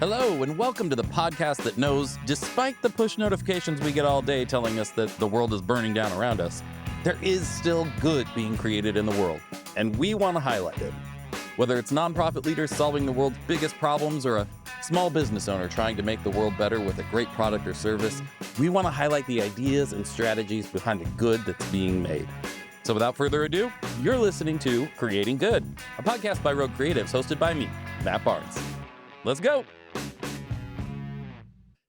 Hello, and welcome to the podcast that knows, despite the push notifications we get all day telling us that the world is burning down around us, there is still good being created in the world, and we want to highlight it. Whether it's nonprofit leaders solving the world's biggest problems or a small business owner trying to make the world better with a great product or service, we want to highlight the ideas and strategies behind the good that's being made. So without further ado, you're listening to Creating Good, a podcast by Rogue Creatives hosted by me, Matt Barnes. Let's go.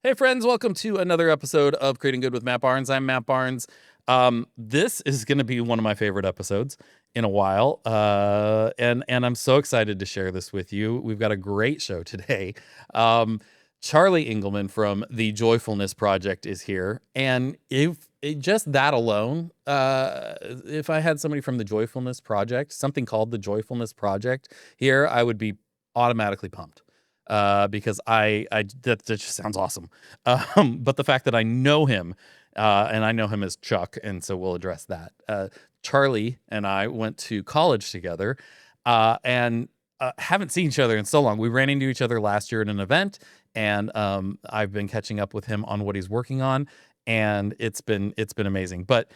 Hey friends, welcome to another episode of Creating Good with Matt Barnes. I'm Matt Barnes. This is going to be one of my favorite episodes in a while, and I'm so excited to share this with you. We've got a great show today. Charlie Engelmann from the Joyfulness Project is here, and just that alone, if I had somebody from the Joyfulness Project, something called the Joyfulness Project here, I would be automatically pumped. Because that just sounds awesome. But the fact that I know him, and I know him as Chuck, and so we'll address that. Charlie and I went to college together, and haven't seen each other in so long. We ran into each other last year at an event, and I've been catching up with him on what he's working on, and it's been amazing. But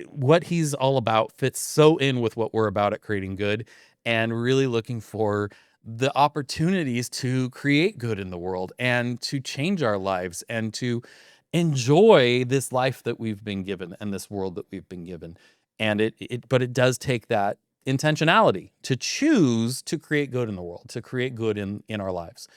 what he's all about fits so in with what we're about at Creating Good, and really looking for the opportunities to create good in the world and to change our lives and to enjoy this life that we've been given and this world that we've been given. And but it does take that intentionality to choose to create good in the world, to create good in our lives,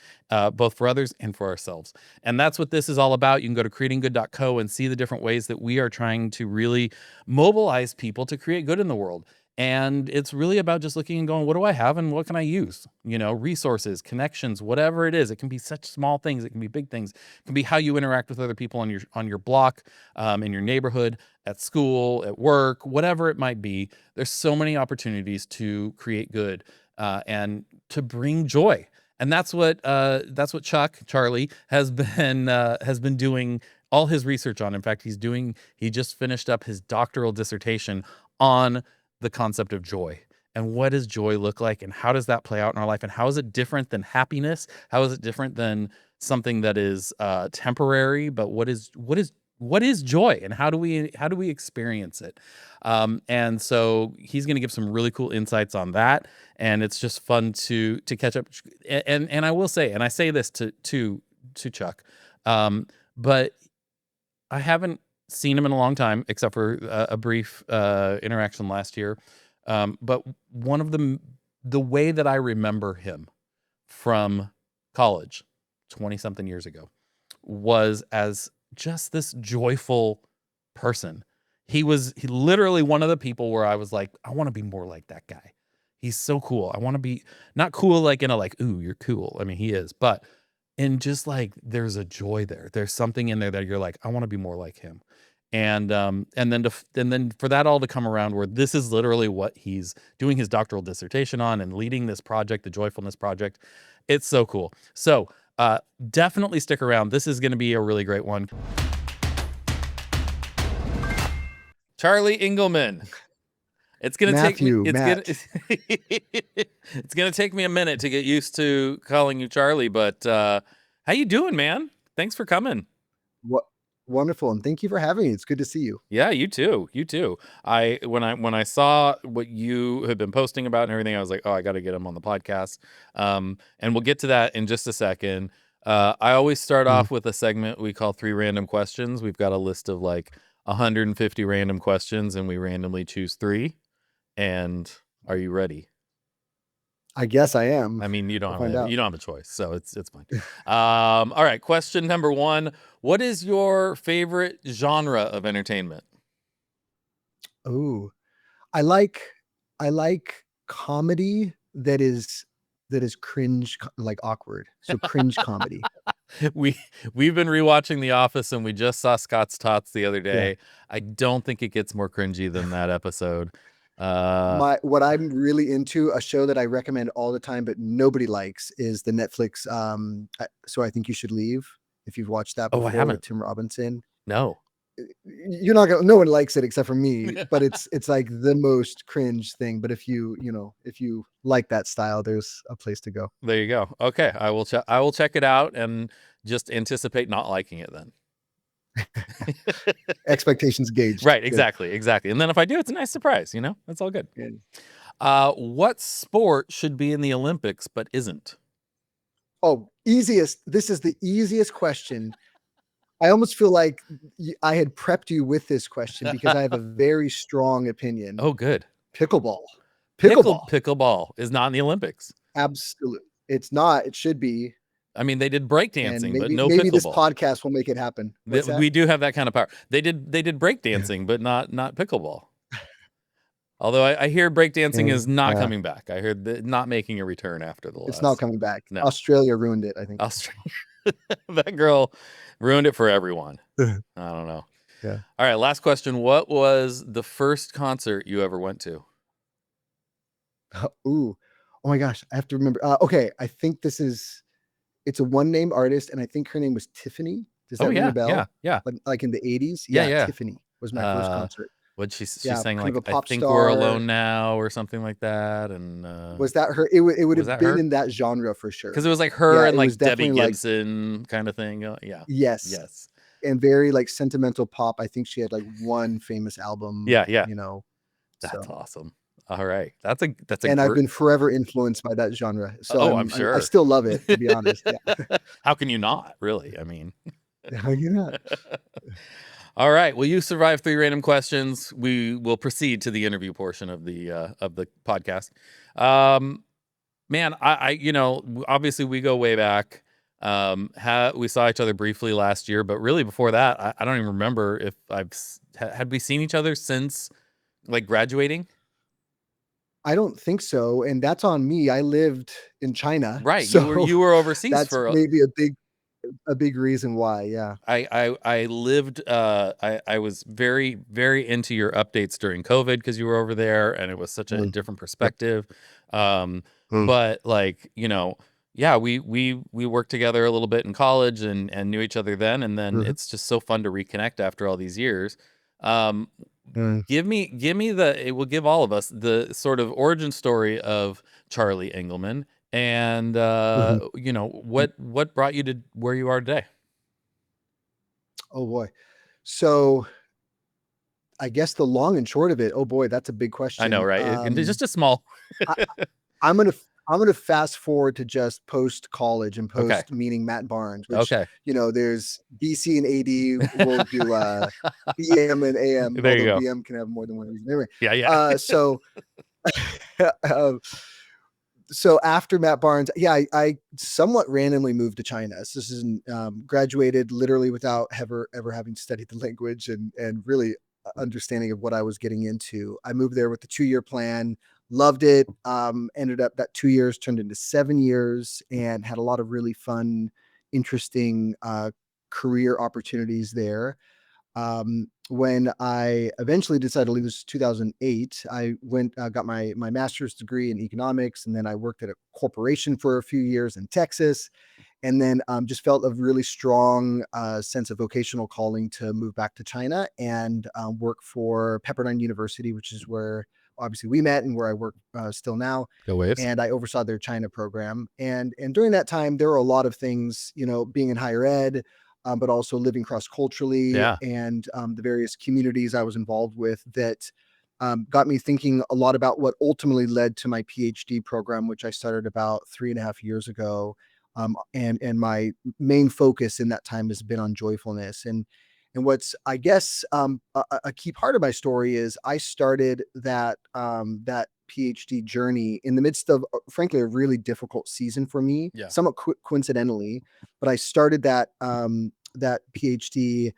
both for others and for ourselves. And that's what this is all about. You can go to creatinggood.co and see the different ways that we are trying to really mobilize people to create good in the world. And it's really about just looking and going, what do I have and what can I use? Resources, connections, whatever it is. It can be such small things. It can be big things. It can be how you interact with other people on your block, in your neighborhood, at school, at work, whatever it might be. There's so many opportunities to create good and to bring joy. And that's what Charlie has been doing all his research on. In fact, he just finished up his doctoral dissertation on the concept of joy. And what does joy look like, and how does that play out in our life, and how is it different than happiness? How is it different than something that is temporary? But what is joy, and how do we experience it? And so he's going to give some really cool insights on that, and it's just fun to catch up. And I will say, and I say this to Chuck, but I haven't seen him in a long time, except for a brief interaction last year. But one of the way that I remember him from college 20-something years ago was as just this joyful person. He literally one of the people where I was like, I want to be more like that guy. He's so cool. I want to be not cool like in a like, ooh, you're cool. I mean, he is, but in just like there's a joy there. There's something in there that you're like, I want to be more like him. And then for that all to come around where this is literally what he's doing his doctoral dissertation on and leading this project, the Joyfulness Project. It's so cool. So definitely stick around. This is going to be a really great one. Charlie Engelmann. It's going to take me. It's going to take me a minute to get used to calling you Charlie. But how you doing, man? Thanks for coming. What? Wonderful, and thank you for having me. It's good to see you. Yeah, you too. When I saw what you had been posting about and everything, I was like, oh, I got to get him on the podcast. And we'll get to that in just a second. I always start off with a segment we call 3 random questions. We've got a list of like 150 random questions, and we randomly choose 3. And are you ready? I guess I am. I mean, you don't have a choice, so it's fine. All right. Question number 1. What is your favorite genre of entertainment? Oh, I like comedy that is cringe, like awkward. So cringe comedy. We've been rewatching The Office, and we just saw Scott's Tots the other day. Yeah. I don't think it gets more cringy than that episode. What I'm really into, a show that I recommend all the time, but nobody likes, is the Netflix. So I Think You Should Leave. If you've watched that before, I haven't. with Tim Robinson. No. you're not gonna, no one likes it except for me, but it's like the most cringe thing. But if you like that style, there's a place to go. There you go. Okay, I will check it out and just anticipate not liking it then. Expectations gauged. Right, Good. exactly. And then if I do, it's a nice surprise, That's all good. Good. What sport should be in the Olympics but isn't? Oh, easiest. This is the easiest question. I almost feel like I had prepped you with this question because I have a very strong opinion. Oh, good. Pickleball. Pickleball. Pickleball is not in the Olympics. Absolutely. It's not. It should be. I mean, they did And breakdancing, but no maybe this pickleball. podcast will make it happen. What's that? We do have that kind of power. They did breakdancing, but not pickleball. Although I hear breakdancing is not coming back. I heard not making a return after the last. It's not coming back. No. Australia ruined it, I think. Australia. That girl ruined it for everyone. I don't know. Yeah. All right, last question. What was the first concert you ever went to? Ooh. Oh my gosh. I have to remember. Okay. I think it's a one-name artist, and I think her name was Tiffany. Does that ring a bell? Yeah. Like in the 80s? Yeah. Tiffany was my first concert. What she sang, kind like, of a pop I think star. We're Alone Now or something like that. And was that her? It would was have that been her? in that genre for sure. Because it was like her and it like was Debbie definitely Gibson kind of thing. Yeah. Yes. And very like sentimental pop. I think she had like one famous album. Yeah. So. That's awesome. All right. That's a And I've been forever influenced by that genre. So I'm sure. I still love it, to be honest. Yeah. How can you not, really? I mean, how can you not? All right. Well, you survived 3 random questions. We will proceed to the interview portion of the podcast. Man, I obviously we go way back. We saw each other briefly last year, but really before that, I don't even remember if had we seen each other since like graduating. I don't think so, and that's on me. I lived in China, right? So you were overseas. That's maybe a big reason why. Yeah, I lived. I was very, very into your updates during COVID because you were over there, and it was such a different perspective. But like yeah, we worked together a little bit in college and knew each other then, and then it's just so fun to reconnect after all these years. Give me it will give all of us the sort of origin story of Charlie Engelmann and what brought you to where you are today. Oh boy. So I guess the long and short of it, oh boy, that's a big question. I know, right? And just a small I'm gonna fast forward to just post college and post meeting Matt Barnes, which there's BC and AD. We'll do BM and AM. There you go. BM can have more than one reason. Anyway, yeah. So after Matt Barnes, I somewhat randomly moved to China. So this is graduated literally without ever having studied the language and really understanding of what I was getting into. I moved there with the 2-year plan. Loved it. Ended up that 2 years turned into 7 years and had a lot of really fun, interesting career opportunities there. When I eventually decided to leave, this was 2008, I went, got my master's degree in economics, and then I worked at a corporation for a few years in Texas, and then just felt a really strong sense of vocational calling to move back to China and work for Pepperdine University, which is where obviously we met and where I work still now. Go Waves. And I oversaw their China program. And during that time, there were a lot of things, being in higher ed, but also living cross-culturally and the various communities I was involved with that got me thinking a lot about what ultimately led to my PhD program, which I started about 3.5 years ago. And my main focus in that time has been on joyfulness. And what's, I guess, a key part of my story is I started that PhD journey in the midst of, frankly, a really difficult season for me, somewhat coincidentally. But I started that PhD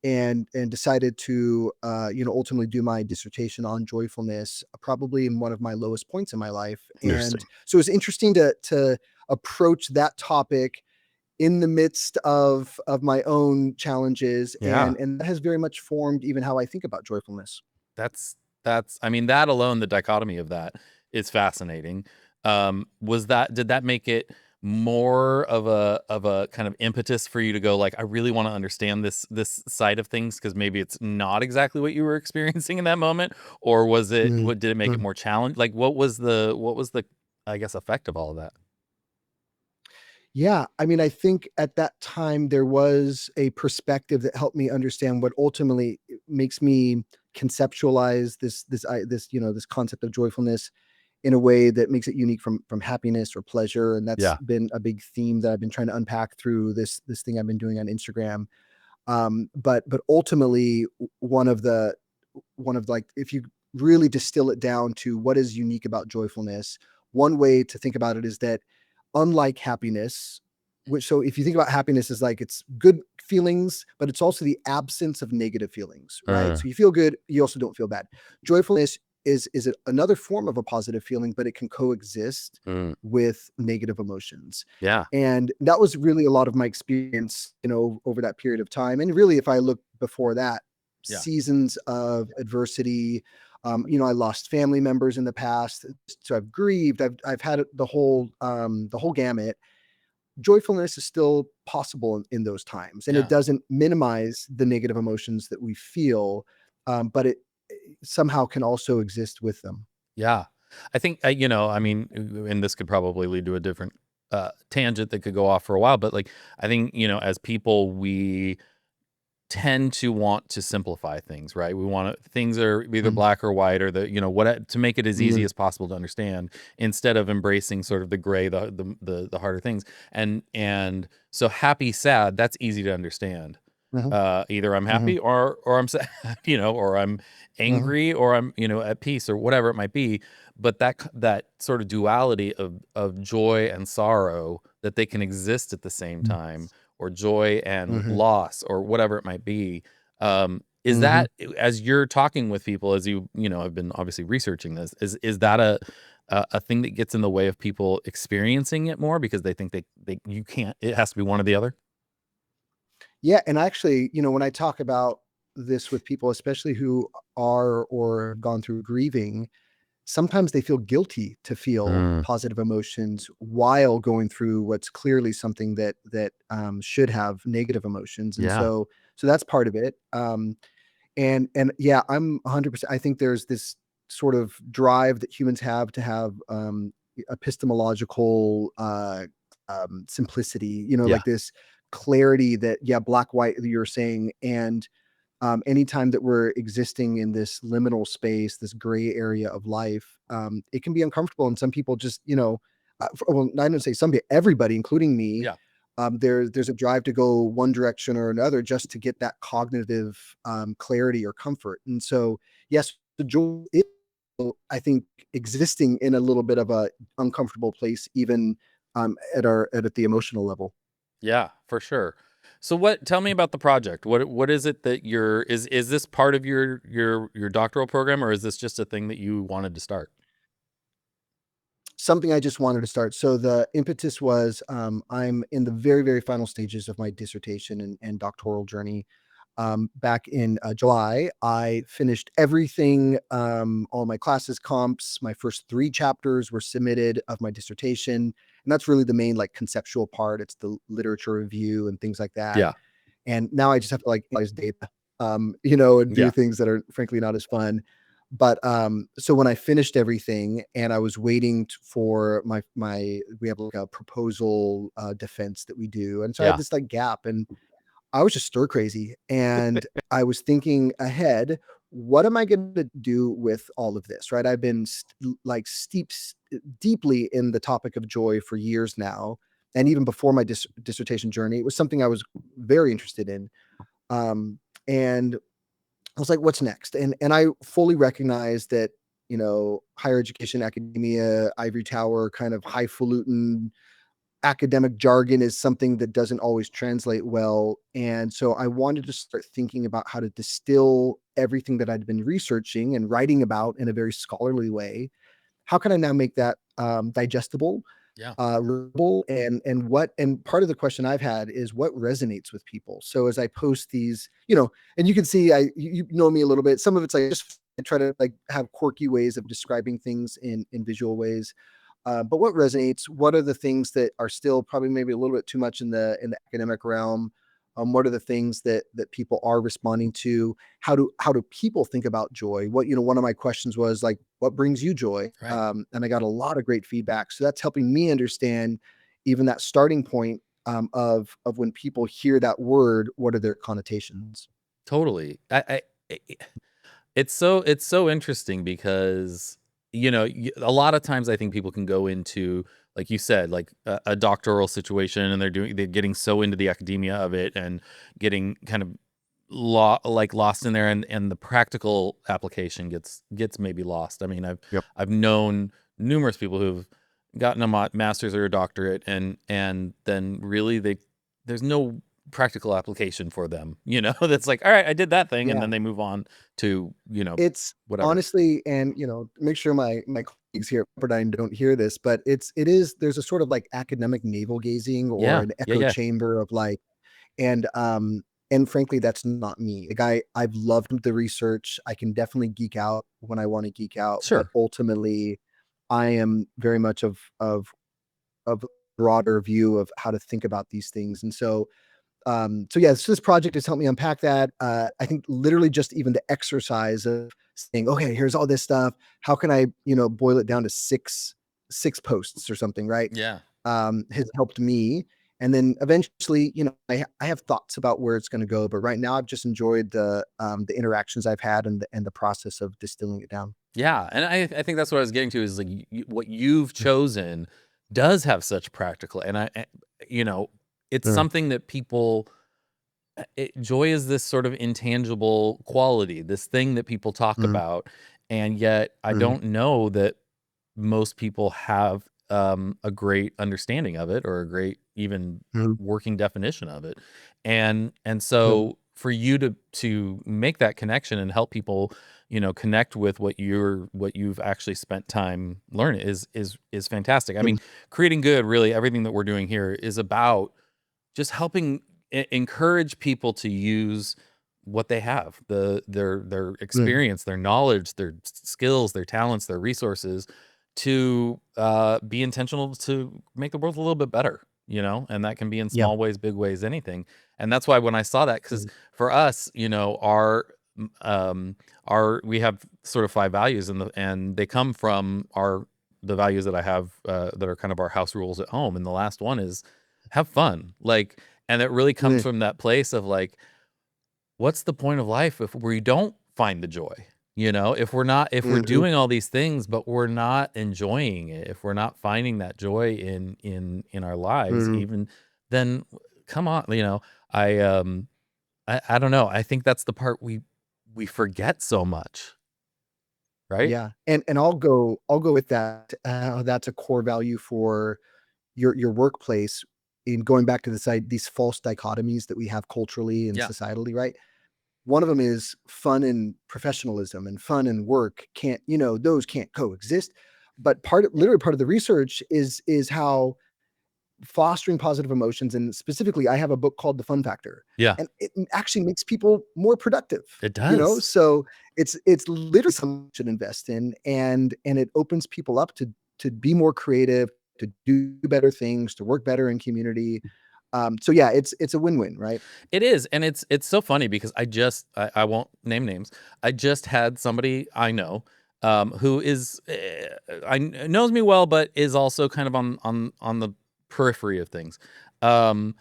and decided to ultimately do my dissertation on joyfulness, probably in one of my lowest points in my life. And so it's interesting to approach that topic in the midst of my own challenges. And that has very much formed even how I think about joyfulness. That's I mean, that alone, the dichotomy of that is fascinating. Did that make it more of a kind of impetus for you to go like, I really want to understand this side of things because maybe it's not exactly what you were experiencing in that moment, or was it? Mm, What did it make it mm. more challenge? Like, what was the I guess effect of all of that? Yeah, I mean, I think at that time there was a perspective that helped me understand what ultimately makes me conceptualize this concept of joyfulness in a way that makes it unique from happiness or pleasure, and that's Yeah, been a big theme that I've been trying to unpack through this thing I've been doing on Instagram. But ultimately, one of like, if you really distill it down to what is unique about joyfulness, one way to think about it is that unlike happiness, which, so if you think about happiness as like it's good feelings, but it's also the absence of negative feelings, right? uh, So you feel good, you also don't feel bad. Joyfulness another form of a positive feeling, but it can coexist mm, with negative emotions. yeah, And that was really a lot of my experience, over that period of time. And really, if I look before that, yeah, seasons of adversity. I lost family members in the past, so I've grieved. I've had the whole gamut. Joyfulness is still possible in those times, and it yeah. doesn't minimize the negative emotions that we feel, but it somehow can also exist with them. Yeah. I think, I mean, and this could probably lead to a different tangent that could go off for a while, but like, I think, as people, we tend to want to simplify things, right? We want to, things are either Mhm. black or white or what to make it as easy Mhm. as possible to understand instead of embracing sort of the gray, the harder things. And so happy, sad, that's easy to understand. Mhm. Either I'm Mhm. happy or I'm sad, or I'm Mhm. angry or I'm, at peace or whatever it might be. But that sort of duality of joy and sorrow that they can exist at the same Mhm. time, or joy and Mhm. loss or whatever it might be. Is Mhm. that as you're talking with people, as have been obviously researching this, is that a thing that gets in the way of people experiencing it more because they think they you can't, it has to be one or the other? Yeah, and actually, when I talk about this with people, especially who are or have gone through grieving, sometimes they feel guilty to feel Mm, positive emotions while going through what's clearly something that should have negative emotions, and yeah. so that's part of it. And yeah, I'm 100%. I think there's this sort of drive that humans have to have epistemological simplicity, Yeah. like this clarity that, yeah, black, white, that you're saying. And anytime that we're existing in this liminal space, this gray area of life, it can be uncomfortable. And some people just, well, I don't say some, everybody, including me, Yeah. there's a drive to go one direction or another just to get that cognitive clarity or comfort. And so, yes, the joy is, I think, existing in a little bit of a uncomfortable place, even at the emotional level. Yeah, for sure. So what tell me about the project. What is it that you're is this part of your doctoral program, or is this just a thing that you wanted to start? Something I just wanted to start. So the impetus was, I'm in the very, very final stages of my dissertation and doctoral journey. Back in July, I finished everything, all my classes, comps. My first three chapters were submitted of my dissertation, and that's really the main like conceptual part. It's the literature review and things like that. Yeah. And now I just have to like analyze data, and do Yeah. things that are frankly not as fun. But so when I finished everything and I was waiting for we have like a proposal defense that we do, and so I had Yeah. this like gap, and I was just stir crazy, and I was thinking ahead. What am I going to do with all of this? Right? I've been like deeply in the topic of joy for years now, and even before my dissertation journey, it was something I was very interested in. Um, and I was like, "What's next?" And I fully recognize that, higher education, academia, ivory tower, kind of highfalutin academic jargon is something that doesn't always translate well. And so I wanted to start thinking about how to distill everything that I'd been researching and writing about in a very scholarly way. How can I now make that digestible, Yeah. readable, and part of the question I've had is what resonates with people. So as I post these, and you can see, you know me a little bit. Some of it's like just I try to like have quirky ways of describing things in visual ways. But what resonates? What are the things that are still probably maybe a little bit too much in the academic realm? What are the things that people are responding to? How do people think about joy? What, one of my questions was like, what brings you joy? Right. And I got a lot of great feedback. So that's helping me understand even that starting point, of when people hear that word, what are their connotations? Totally. I it's so interesting because, a lot of times I think people can go into, like you said, like a doctoral situation, and they're getting so into the academia of it and getting kind of lost in there, and the practical application gets maybe lost. I mean, Yep. I've known numerous people who've gotten a master's or a doctorate, and then really there's no practical application for them, that's like, all right, I did that thing, and Yeah. then they move on to, It's whatever. honestly, and make sure my colleagues here at Pepperdine don't hear this, but there's a sort of like academic navel gazing or Yeah, an yeah, echo yeah, chamber of like, and frankly, that's not me. Like I've loved the research. I can definitely geek out when I want to geek out, but sure, ultimately, I am very much of broader view of how to think about these things. And so yeah, so this project has helped me unpack that. I think literally just even the exercise of saying, okay, here's all this stuff. How can I, boil it down to six posts or something, right? yeah. Has helped me. And then eventually, I have thoughts about where it's going to go, but right now I've just enjoyed the interactions I've had and the process of distilling it down. Yeah, and I think that's what I was getting to is like what you've chosen does have such practical, and you know, it's Mm, something that people joy is this sort of intangible quality, this thing that people talk mm, about, and yet I mm, don't know that most people have a great understanding of it or a great even mm, working definition of it. And yep, so for you to make that connection and help people, connect with what you've actually spent time learning is fantastic. I yep, mean, creating good, really everything that we're doing here is about just helping encourage people to use what they have, their mm, experience, their knowledge, their skills, their talents, their resources to be intentional to make the world a little bit better, and that can be in yeah, small ways, big ways, anything. And that's why when I saw that, because mm, for us, m- um our we have sort of five values, and they come from the values that I have, that are kind of our house rules at home. And the last one is have fun. Like, and it really comes mm, from that place of like, what's the point of life if we don't find the joy? If we're mhm, doing all these things, but we're not enjoying it, if we're not finding that joy in our lives, mhm. even then, come on, I don't know. I think that's the part we forget so much, right? Yeah, and I'll go with that. That's a core value for your workplace in going back to these false dichotomies that we have culturally and Yeah. societally, right? One of them is fun and professionalism, and fun and work can't, those can't coexist. But literally part of the research is how fostering positive emotions, and specifically, I have a book called The Fun Factor, Yeah. and it actually makes people more productive. It does. So it's literally something you should invest in, and it opens people up to be more creative, to do better things, to work better in community. So yeah, it's a win-win, right? It is, and it's so funny because I won't name names. I just had somebody I know, who is, knows me well, but is also kind of on the periphery of things. Um,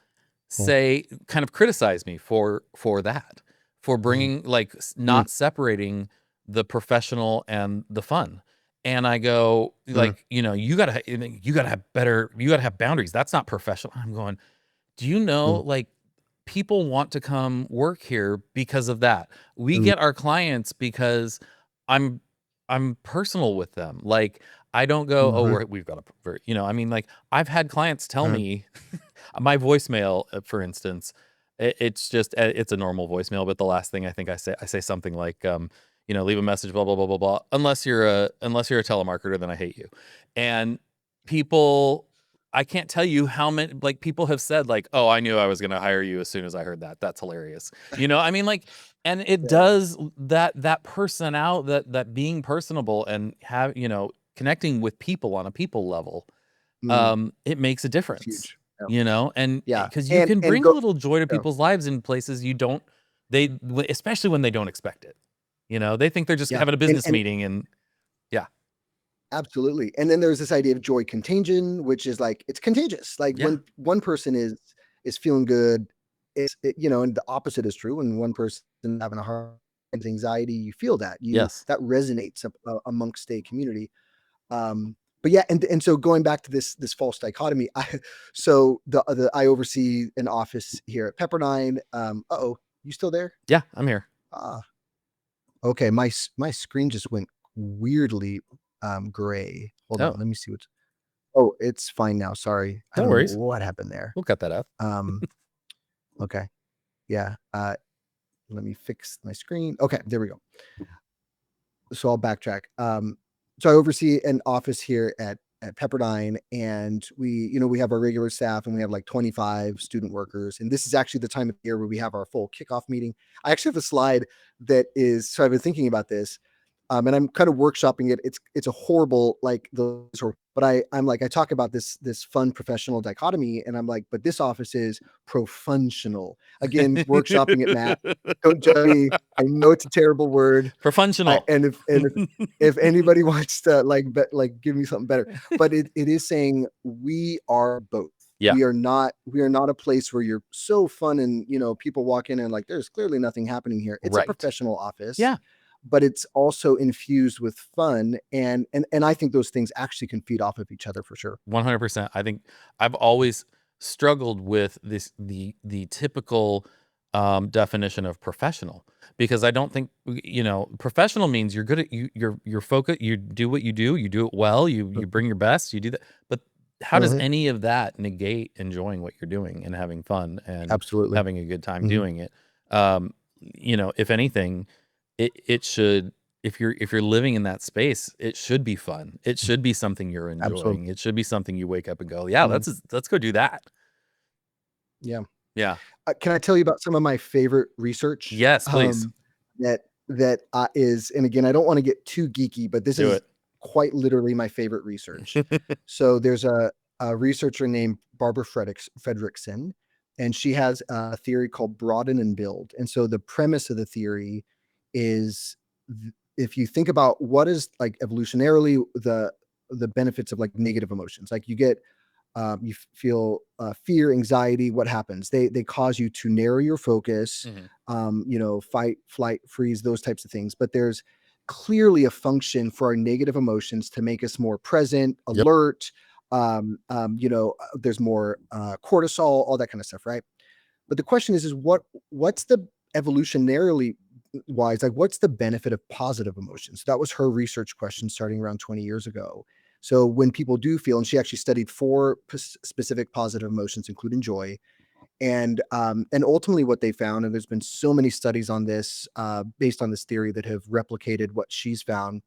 Cool. say kind of criticize me for that, for Mhm. bringing like Mm, not separating the professional and the fun. And I go mm, like, you gotta have boundaries. That's not professional. I'm going, do you know, mm, like, people want to come work here because of that. We mm, get our clients because I'm I'm personal with them. Like, I don't go, "Oh, mhm, we've got a very," I mean, like, I've had clients tell mm, me my voicemail, for instance, it's a normal voicemail, but the last thing I say something like, "Leave a message, blah, blah, blah, blah, blah. Unless you're a telemarketer, then I hate you." And people I can't tell you how many like, people have said, like, "Oh, I knew I was gonna hire you as soon as I heard that. That's hilarious." I mean, like, and it yeah, does that person out, that being personable and connecting with people on a people level, Mm, it makes a it's difference, huge. Yeah. and Yeah. because you can And bring a go little joy to yeah. people's lives in places you don't, especially when they don't expect it. They think they're just Yeah. having a business And meeting, and yeah, absolutely. And then there's this idea of joy contagion, which is like it's contagious. Like yeah, when one person is feeling good, and the opposite is true. When one person having a hard time, anxiety, you feel that yes. that resonates amongst a community. But yeah, and so going back to this false dichotomy, so I oversee an office here at Pepperdine. Oh, you still there? Yeah, I'm here. Ah, okay. My screen just went weirdly gray. Hold on, Oh, let me see what's. Oh, it's fine now. Sorry, I no don't know worries. what happened there. We'll cut that out. Um, okay, yeah. Let me fix my screen. Okay, there we go. So I'll backtrack. So I oversee an office here at Pepperdine, and we have our regular staff, and we have like 25 student workers. And this is actually the time of year where we have our full kickoff meeting. I actually have a slide that is. So I've been thinking about this, and I'm kind of workshopping it. It's a horrible but I'm like I talk about this fun professional dichotomy, and I'm like, but this office is profunctional. Again, workshopping it, Matt. Don't judge me. I know it's a terrible word. I Profunctional. and if anybody wants to give me something better, but it is saying we are both. Yeah, We are not a place where you're so fun and people walk in and like there's clearly nothing happening here. It's a right. professional office, Yeah, but it's also infused with fun and I think those things actually can feed off of each other for sure. 100%. I think I've always struggled with the typical definition of professional, because I don't think professional means you're good at you're focused, you do what you do it well, you bring your best, you do that. But how does Mhm. any of that negate enjoying what you're doing and having fun and Absolutely. having a good time Mhm. doing it? If anything, it should, if you're living in that space, it should be fun. It should be something you're Absolutely. enjoying. It should be something you wake up and go, "Yeah, Mhm. let's go do that." Yeah. Yeah. Can I tell you about some of my favorite research? Yes, please. That is, and again, I don't want to get too geeky, but this Do is it. quite literally my favorite research. So there's a researcher named Barbara Fredrickson, and she has a theory called broaden and build. And so the premise of the theory is if you think about what is like evolutionarily the benefits of like negative emotions, like you feel fear, anxiety. What happens? They cause you to narrow your focus, Mhm. fight, flight, freeze, those types of things. But there's clearly a function for our negative emotions to make us more present, Yep. alert. There's more cortisol, all that kind of stuff, right? But the question is what's the evolutionarily wise, like what's the benefit of positive emotions? That was her research question starting around 20 years ago. So when people do feel, and she actually studied four specific positive emotions, including joy, and ultimately what they found, and there's been so many studies on this based on this theory that have replicated what she's found.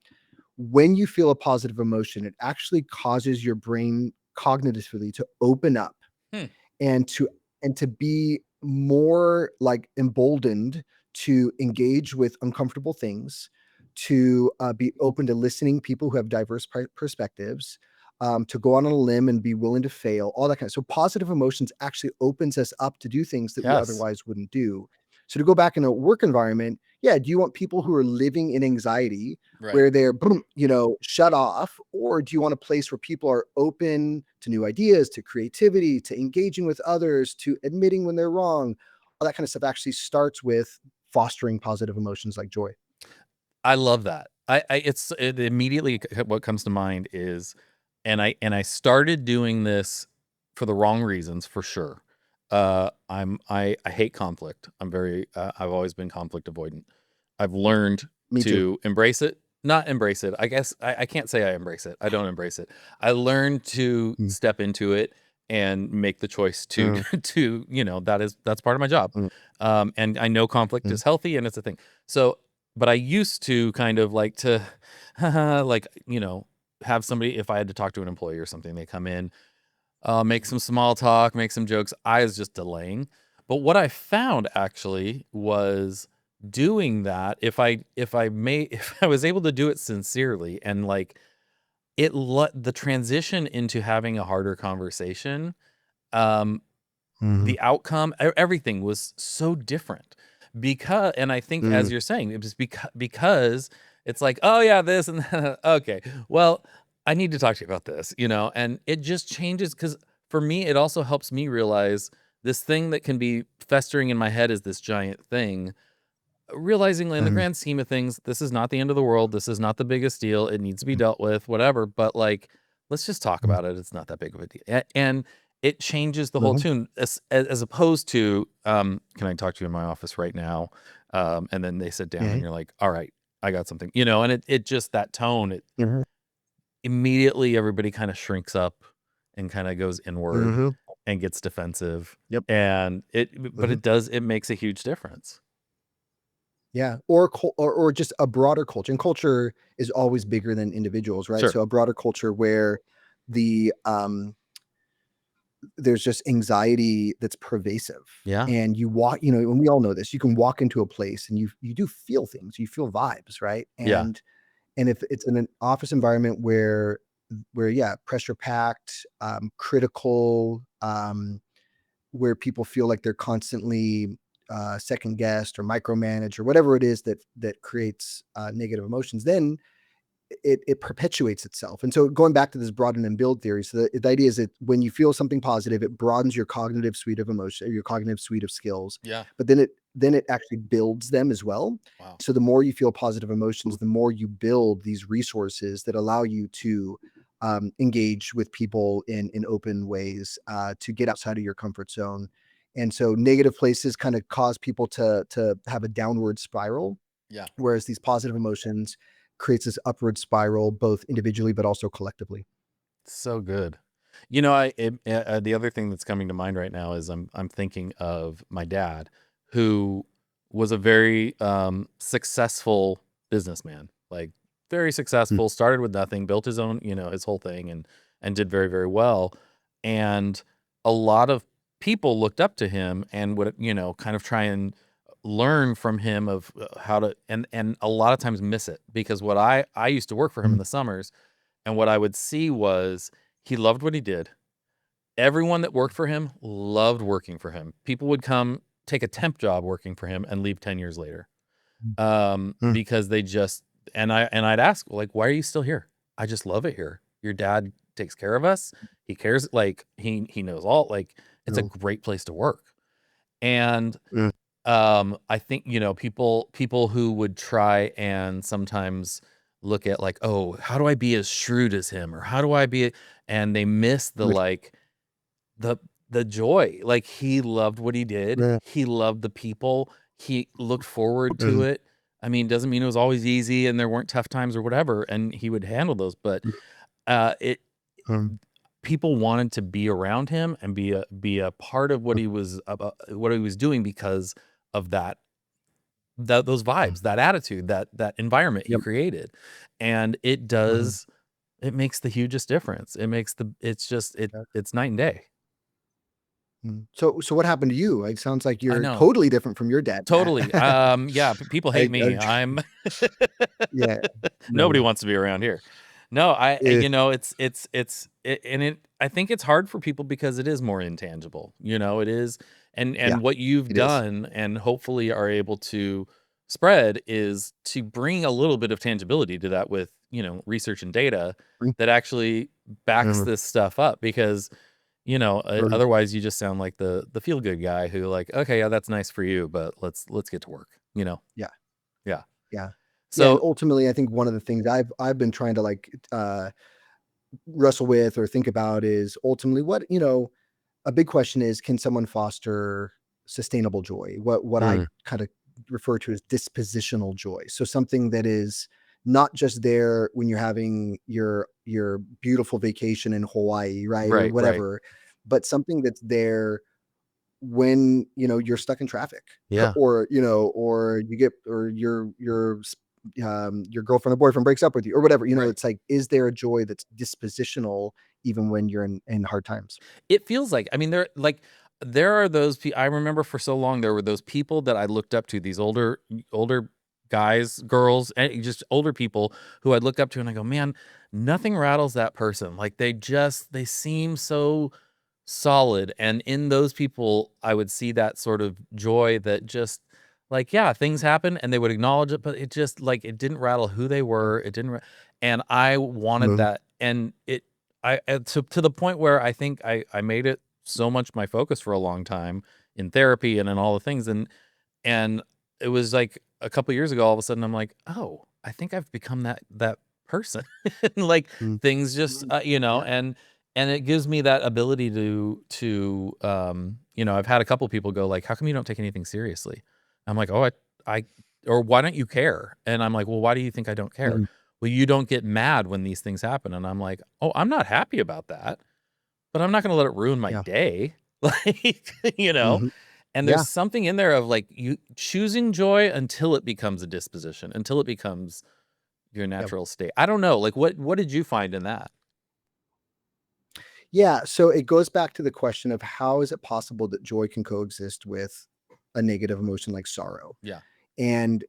When you feel a positive emotion, it actually causes your brain cognitively to open up Hmm. and to be more like emboldened to engage with uncomfortable things, to be open to listening people who have diverse perspectives, to go out on a limb and be willing to fail, all that kind of. So positive emotions actually opens us up to do things that we Yes. otherwise wouldn't do. So to go back in a work environment, yeah, do you want people who are living in anxiety Right. where they're boom, shut off, or do you want a place where people are open to new ideas, to creativity, to engaging with others, to admitting when they're wrong? All that kind of stuff actually starts with fostering positive emotions like joy. I love that. It immediately what comes to mind is, and I started doing this for the wrong reasons for sure. I hate conflict. I've always been conflict avoidant. I've learned Me too. to embrace it, not embrace it. I guess I can't say I embrace it. I don't embrace it. I learned to Mm, step into it and make the choice to mm, that's part of my job. mm, And I know conflict mm, is healthy and it's a thing. So, but I used to kind of like to, like, have somebody, if I had to talk to an employee or something, they come in, make some small talk, make some jokes. I was just delaying. But what I found actually was doing that, if I was able to do it sincerely and like the transition into having a harder conversation, um, Mhm. the outcome, everything was so different because, and I think as Mm. you're saying, it was because it's like, oh yeah, this and that. Okay, well, I need to talk to you about this, and it just changes because for me, it also helps me realize this thing that can be festering in my head is this giant thing. Realizing in the Mhm. grand scheme of things, this is not the end of the world. This is not the biggest deal. It needs to be dealt with, whatever. But like, let's just talk Mhm. about it. It's not that big of a deal. And it changes the whole Mhm. tune as opposed to, can I talk to you in my office right now? And then they sit down and Yeah. you're like, all right, I got something, and it just that tone, it Mhm. immediately everybody kind of shrinks up and kind of goes inward Mhm. and gets defensive. Yep. And but Mhm. it makes a huge difference. Yeah, or just a broader culture, and culture is always bigger than individuals, right? Sure. So a broader culture where the, there's just anxiety that's pervasive, Yeah. and and we all know this, you can walk into a place and you do feel things, you feel vibes, right? Yeah. And if it's in an office environment where, yeah, pressure packed, critical, where people feel like they're constantly second guessed or micromanaged or whatever it is that creates negative emotions, then it perpetuates itself. And so going back to this broaden and build theory, so the idea is that when you feel something positive, it broadens your cognitive suite of emotion, your cognitive suite of skills, Yeah. but then it actually builds them as well. Wow. So the more you feel positive emotions, the more you build these resources that allow you to engage with people in open ways, to get outside of your comfort zone. And so negative places kind of cause people to have a downward spiral, Yeah. whereas these positive emotions creates this upward spiral, both individually but also collectively. So good. The other thing that's coming to mind right now is I'm thinking of my dad, who was a very successful businessman, like very Mm. successful. Started with nothing, built his own, his whole thing, and did very very well. And a lot of people looked up to him and would kind of try and learn from him of how to and a lot of times miss it because what I used to work for him in Mm. the summers and what I would see was he loved what he did. Everyone that worked for him loved working for him. People would come take a temp job working for him and leave 10 years later. Mm. Because they just I'd ask, like, why are you still here? I just love it here. Your dad takes care of us. He cares, like he knows all, like it's a Mm. great place to work. And Mm. I think, people who would try and sometimes look at like, "Oh, how do I be as shrewd as him?" or "How do I be," and they miss the, Mm. like, the the joy. Like, he loved what he did. Yeah. He loved the people. He looked forward to Mm. it. I mean, doesn't mean it was always easy and there weren't tough times or whatever, and he would handle those, but, it Mm. people wanted to be around him and be a part of what he was doing because of those Mm. vibes, that attitude, that environment he Yep. created. And Mhm. it makes the hugest difference. It's just Yeah. it's night and day. Mm. So what happened to you? It sounds like I you're know. totally different from your dad, Matt. Totally. Yeah, people hate I'm me. I'm yeah. nobody No. wants to be around here. No, Eh, and I think it's hard for people because it is more intangible. It is, yeah, and what you've it is. done and hopefully are able to spread is to bring a little bit of tangibility to that with, research and data Mm. that actually backs Mhm. this stuff up because, Mhm. otherwise you just sound like the feel good guy who like, okay, yeah, that's nice for you, but let's get to work. Yeah. Yeah. Yeah. Yeah, and So, ultimately, I think one of the things I've been trying to, like, wrestle with or think about is ultimately a big question is, can someone foster sustainable joy? What I mm, kinda refer to as dispositional joy. So something that is not just there when you're having your beautiful vacation in Hawaii, right? Or right. whatever, but something that's there when, you're stuck in traffic Yeah. or you get or your girlfriend or boyfriend breaks up with you or whatever, Right. it's like, is there a joy that's dispositional even when you're in hard times? It feels like, I mean, there are those I remember for so long there were those people that I looked up to, these older guys, girls, and just older people who I'd look up to and I go, "Man, nothing rattles that person. Like they seem so solid. And in those people, I would see that sort of joy that just like, yeah, things happen and they would acknowledge it, but it just like it didn't rattle who they were. It didn't, and I wanted Mhm. that. And to the point where I think I made it so much my focus for a long time in therapy and in all the things. And it was like a couple years ago, all of a sudden I'm like, "Oh, I think I've become that person." And like Mm. things just, Yeah. and it gives me that ability I've had a couple people go like, "How come you don't take anything seriously?" I'm like, "Oh, I or why don't you care?" And I'm like, "Well, why do you think I don't care?" Mhm. "Well, you don't get mad when these things happen." And I'm like, "Oh, I'm not happy about that, but I'm not gonna let it ruin my Yeah. day." Like, you know? Mhm. And there's Yeah. something in there of, like, you choosing joy until it becomes a disposition, until it becomes your Yep. natural state. I don't know, like, what did you find in that? Yeah, so it goes back to the question of how is it possible that joy can coexist with a negative emotion like sorrow? Yeah. And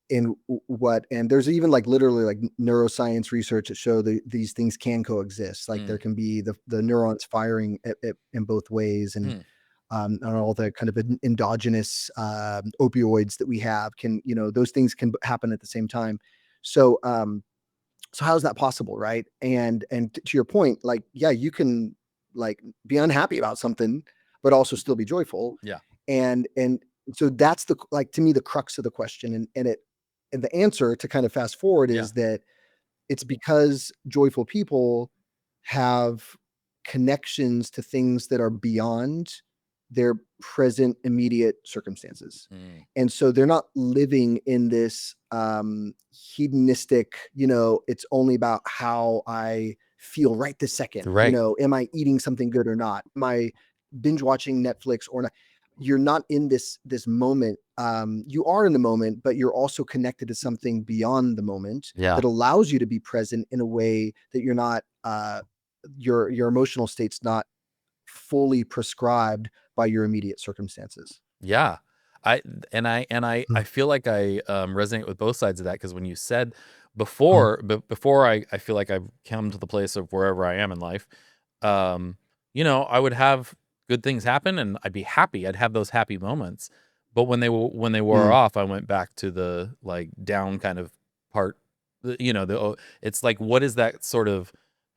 and there's even like literally like neuroscience research that show that these things can coexist. Like there Mm, can be the neurons firing in both ways, hmm, and all the kind of endogenous opioids that we have can, those things can happen at the same time. So so how is that possible, right? And to your point, like, yeah, you can like be unhappy about something, but also still be joyful. yeah, And so that's the like to me the crux of the question. And the answer to kind of fast forward yeah, is that it's because joyful people have connections to things that are beyond their present immediate circumstances. mm, And so they're not living in this hedonistic, it's only about how I feel right this second. right, Am I eating something good or not? Am I binge watching Netflix or not? You're not in this moment. You are in the moment, but you're also connected to something beyond the moment yeah, that allows you to be present in a way that you're not your emotional state's not fully prescribed by your immediate circumstances. yeah. I Mm, feel like resonate with both sides of that because when you said mm, before I feel like I've come to the place of wherever I am in life, um, I would have good things happen and I'd be happy. I'd have those happy moments. But when they wore mm, off, I went back to the like down kind of part. It's like what is that sort of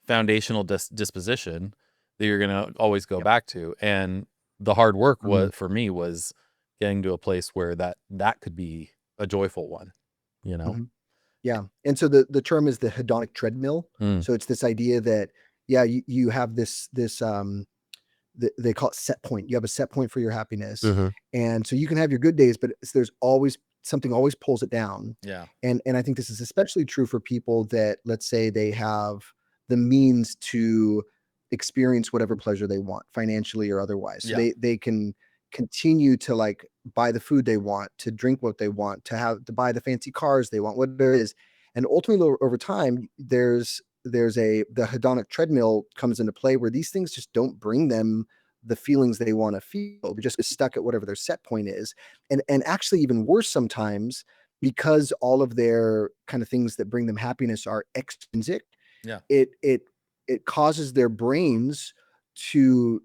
foundational disposition that you're gonna always go yep, back to? And the hard work mhm, was for me was getting to a place where that could be a joyful one, you know? mhm. Yeah, and so the term is the hedonic treadmill. Mm, So it's this idea that, yeah, you have they call it set point. You have a set point for your happiness, mhm. and so you can have your good days, but there's always something always pulls it down. Yeah. And I think this is especially true for people that, let's say, they have the means to experience whatever pleasure they want, financially or otherwise. So Yeah. they can continue to like buy the food they want, to drink what they want, to buy the fancy cars they want, whatever it is. And ultimately, over time, there's the hedonic treadmill comes into play where these things just don't bring them the feelings they want to feel. They're just stuck at whatever their set point is. And actually even worse sometimes, because all of their kind of things that bring them happiness are extrinsic, Yeah. it it it causes their brains to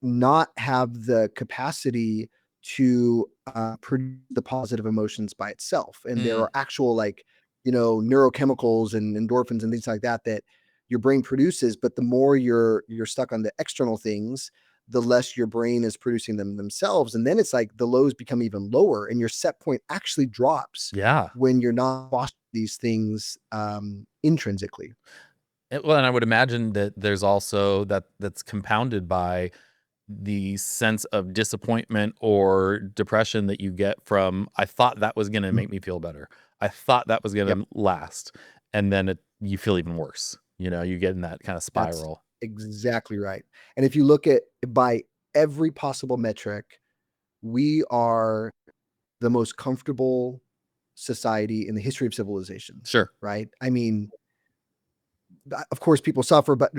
not have the capacity to produce the positive emotions by itself. And there Mm. are actual like, neurochemicals and endorphins and things like that that your brain produces. But the more you're stuck on the external things, the less your brain is producing them themselves. And then it's like the lows become even lower, and your set point actually drops Yeah. when you're not fostering these things intrinsically. Well, and I would imagine that there's also that's compounded by the sense of disappointment or depression that you get from, "I thought that was gonna Mm, make me feel better. I thought that was yep. gonna last." And then you feel even worse, you get in that kinda That's spiral. exactly right. And if you look at by every possible metric, we are the most comfortable society in the history of civilization, Sure. right? I mean, of course, people suffer, but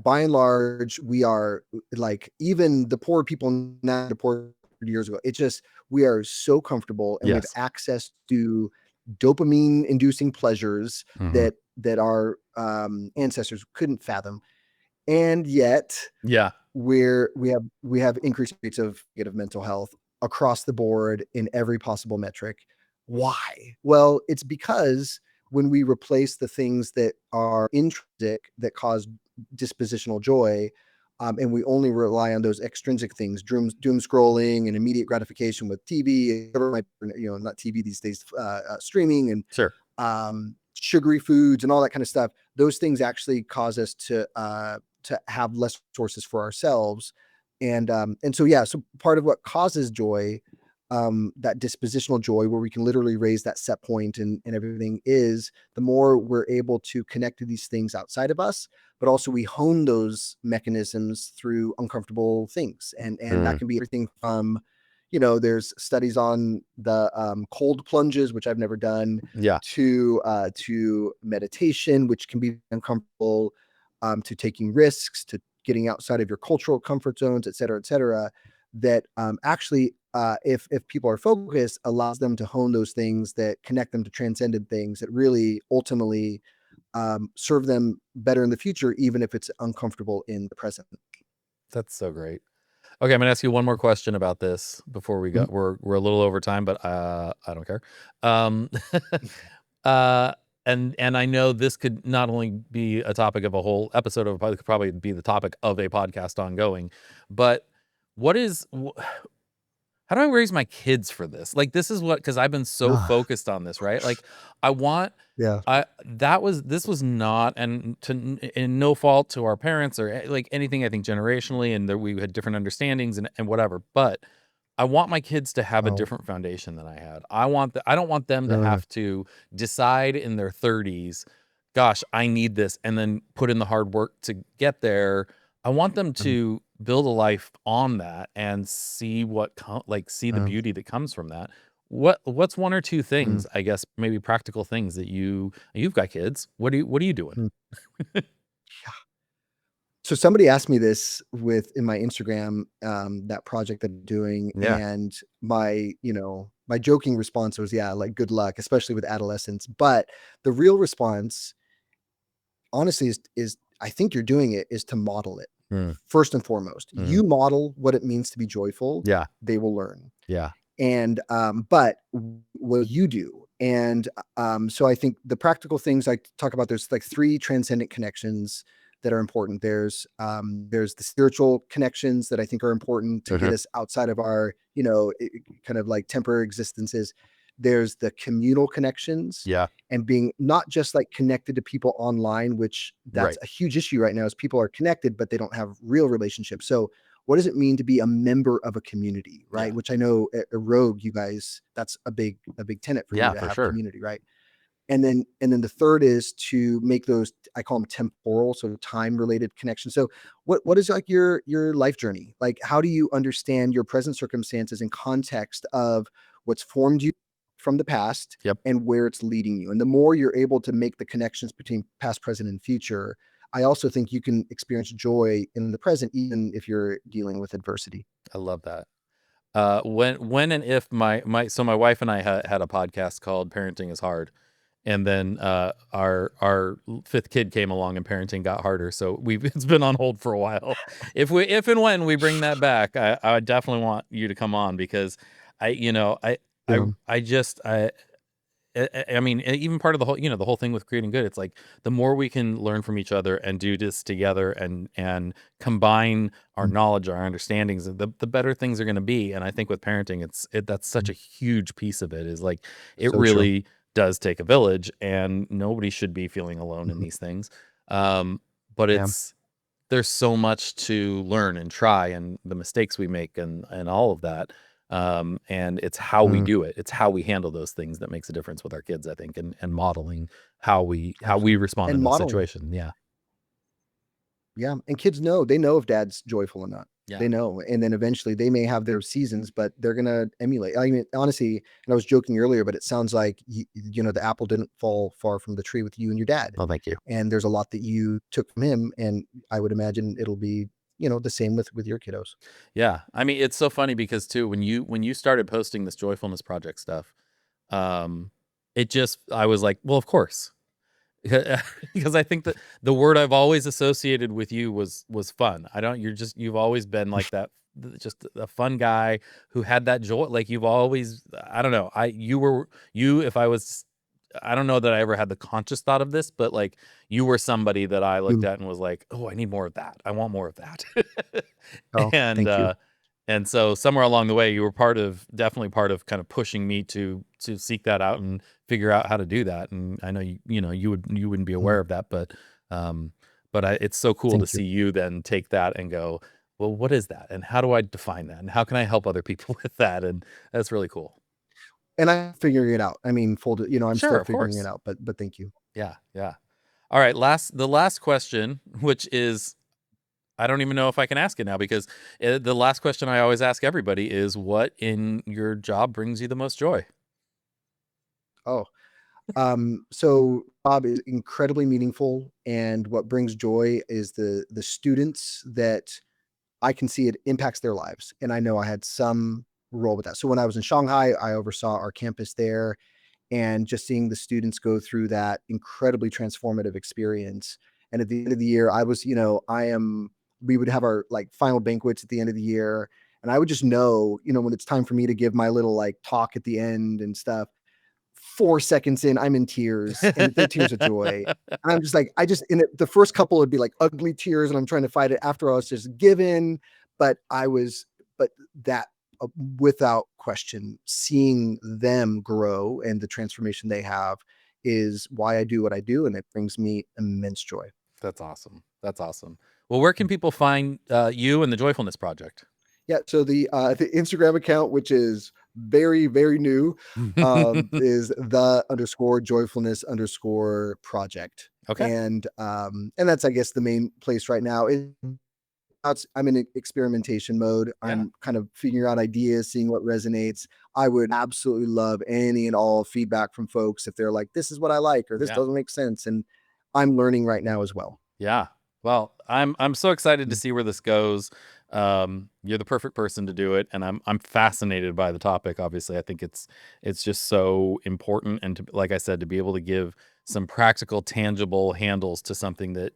by and large, we are like even the poor people now, the poor years ago. It's just we are so comfortable, and we have Yes. access to dopamine inducing pleasures Mhm. that are ancestors couldn't fathom. And yet Yeah. we have increased rates of negative mental health across the board in every possible metric. Why? Well, it's because when we replace the things that are intrinsic that cause dispositional joy, and we only rely on those extrinsic things, doom scrolling and immediate gratification with TV, not TV these days, streaming and Sure. sugary foods and all that kind of stuff. Those things actually cause us to have less resources for ourselves, and so yeah. So part of what causes joy, that dispositional joy, where we can literally raise that set point and everything, is the more we're able to connect to these things outside of us, but also we hone those mechanisms through uncomfortable things, and that Mm. can be everything from, there's studies on the cold plunges, which I've never done, Yeah. to meditation, which can be uncomfortable, to taking risks, to getting outside of your cultural comfort zones, et cetera, et cetera. That actually, if people are focused, allows them to hone those things that connect them to transcendent things that really ultimately serve them better in the future, even if it's uncomfortable in the present. That's so great. Okay, I'm gonna ask you one more question about this before we go. Mhm. We're a little over time, but I don't care. Um, uh, and I know this could not only be a topic of a whole episode of a pod, it could probably be the topic of a podcast ongoing. But what is how do I raise my kids for this? Like, this is what, because I've been so Ah, focused on this, right? Like, I want yeah. I that was this was not, and in no fault to our parents or like anything. I think generationally, and that we had different understandings and whatever. But I want my kids to have a Oh, different foundation than I had. I don't want them to uh, have to decide in their 30s, gosh, I need this, and then put in the hard work to get there. I want them um, to build a life on that and see see the um, beauty that comes from that. What's one or two mm, things, I guess, maybe practical things that you've got kids. What are you doing? mm. So somebody asked me this in my Instagram, that project that I'm doing, Yeah. and my joking response was, yeah, like good luck, especially with adolescents. But the real response, honestly, is I think you're doing it, is to model it. Mm, First and foremost, mhm. you model what it means to be joyful, Yeah. they will learn. Yeah. And but what you do, and so I think the practical things I talk about, there's like three transcendent connections that are important. There's the spiritual connections that I think are important to get Mhm. us outside of our, kind of like temporary existences. There's the communal connections, Yeah. and being not just like connected to people online, which that's Right. a huge issue right now, is people are connected but they don't have real relationships. So what does it mean to be a member of a community, Yeah. right? Which I know at Rogue, you guys, that's a big tenet for you Yeah, to for have sure. community, right? And then the third is to make those, I call them temporal, so time related connections. So what is like your life journey? Like, how do you understand your present circumstances in context of what's formed you from the past Yep. and where it's leading you? And the more you're able to make the connections between past, present, and future, I also think you can experience joy in the present, even if you're dealing with adversity. I love that. When and if my wife and I had a podcast called Parenting is Hard. And then our fifth kid came along and parenting got harder. So we've it's been on hold for a while. If and when we bring that back, I definitely want you to come on because I you know Yeah. I just I mean, even part of the whole, the whole thing with creating good, it's like the more we can learn from each other and do this together and combine our Mm, knowledge, our understandings, the better things are going to be. And I think with parenting, that's such mm. a huge piece of it is like it So true. really does take a village, and nobody should be feeling alone in Mhm. these things. Um, but Yeah. there's so much to learn and try, and the mistakes we make, and all of that. And it's how we Mm, do it. It's how we handle those things that makes a difference with our kids, I think, and modeling how we absolutely. respond And in those modeling. situations. Yeah. Yeah, and kids know, they know if dad's joyful or not. Yeah. They know, and then eventually they may have their seasons, but they're gonna emulate. I mean, honestly, and I was joking earlier, but it sounds like the apple didn't fall far from the tree with you and your dad, Well, thank you. and there's a lot that you took from him, and I would imagine it'll be, the same with your kiddos. Yeah. I mean, it's so funny because too, when you started posting this Joyfulness Project stuff, um, it just I was like, well, of course. Because I think that the word I've always associated with you was fun. I don't you've always been like that, just a fun guy who had that joy. Like, you've always, I don't know, if I was, I don't know that I ever had the conscious thought of this, but like, you were somebody that I looked Mm. at and was like, "Oh, I need more of that. I want more of that." Oh, And thank you. and so somewhere along the way, you were definitely part of kind of pushing me to seek that out and figure out how to do that. And I know you wouldn't be aware Mm, of that, um, it's so cool to thank you. see you then take that and go, well, what is that, and how do I define that, and how can I help other people with that? And that's really cool. And I'm figuring it out. I mean, I'm Sure, still of figuring it course. out, but thank you. Yeah, yeah. All right, the last question, which is, I don't even know if I can ask it now, because the last question I always ask everybody is, what in your job brings you the most joy? Oh, so Bob is incredibly meaningful, and what brings joy is the students that I can see it impacts their lives, and I know I had some role with that. So when I was in Shanghai, I oversaw our campus there, and just seeing the students go through that incredibly transformative experience. And at the end of the year, I was, I am we would have our like final banquets at the end of the year, and I would just know, when it's time for me to give my little like talk at the end and stuff, 4 seconds in, I'm in tears, and they're tears of joy. And I'm just like, in it, the first couple would be like ugly tears, and I'm trying to fight it. After I was just given, but but that, without question, seeing them grow and the transformation they have is why I do what I do, and it brings me immense joy. That's awesome. That's awesome. Well, where can people find you and the Joyfulness Project? Yeah, so the Instagram account, which is very, very new, is the underscore joyfulness underscore project. Okay. And that's, I guess, the main place right now. I'm in experimentation mode. Yeah. I'm kind of figuring out ideas, seeing what resonates. I would absolutely love any and all feedback from folks if they're like, this is what I like, or this Yeah. doesn't make sense. And I'm learning right now as well. Yeah. Well, I'm so excited to Mm. see where this goes. You're the perfect person to do it, and I'm fascinated by the topic. Obviously, I think it's just so important, and, to, like I said, to be able to give some practical, tangible handles to something that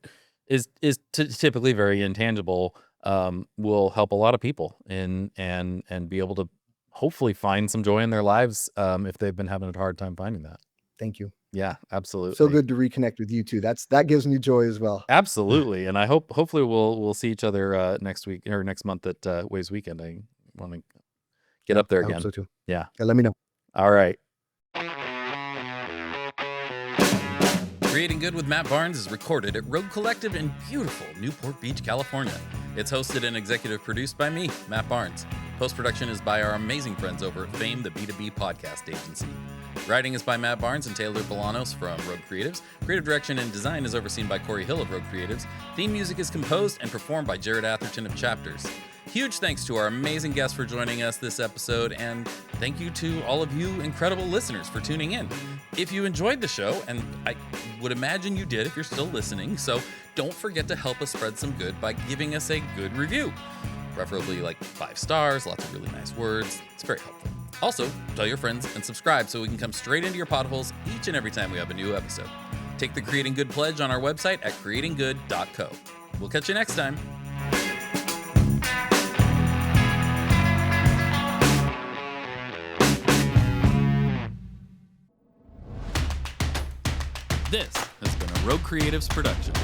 typically very intangible, will help a lot of people, and be able to hopefully find some joy in their lives, if they've been having a hard time finding that. Thank you. Yeah, So absolutely. good to reconnect with you too. That gives me joy as well. Absolutely, and I hopefully we'll see each other, next week or next month at, Waves Weekend. I wanna get Yeah, up there I hope again. so too. Yeah. Yeah, let me know. All right. Creating Good with Matt Barnes is recorded at Rogue Collective in beautiful Newport Beach, California. It's hosted and executive produced by me, Matt Barnes. Post-production is by our amazing friends over at Fame, the B2B podcast agency. Writing is by Matt Barnes and Taylor Bolanos from Rogue Creatives. Creative direction and design is overseen by Corey Hill of Rogue Creatives. Theme music is composed and performed by Jared Atherton of Chapters. Huge thanks to our amazing guests for joining us this episode, and thank you to all of you incredible listeners for tuning in. If you enjoyed the show, and I would imagine you did if you're still listening, so don't forget to help us spread some good by giving us a good review. Preferably like 5 stars, lots of really nice words. It's very helpful. Also, tell your friends and subscribe so we can come straight into your potholes each and every time we have a new episode. Take the Creating Good pledge on our website at creatinggood.co. We'll catch you next time. This has been a Rogue Creatives production.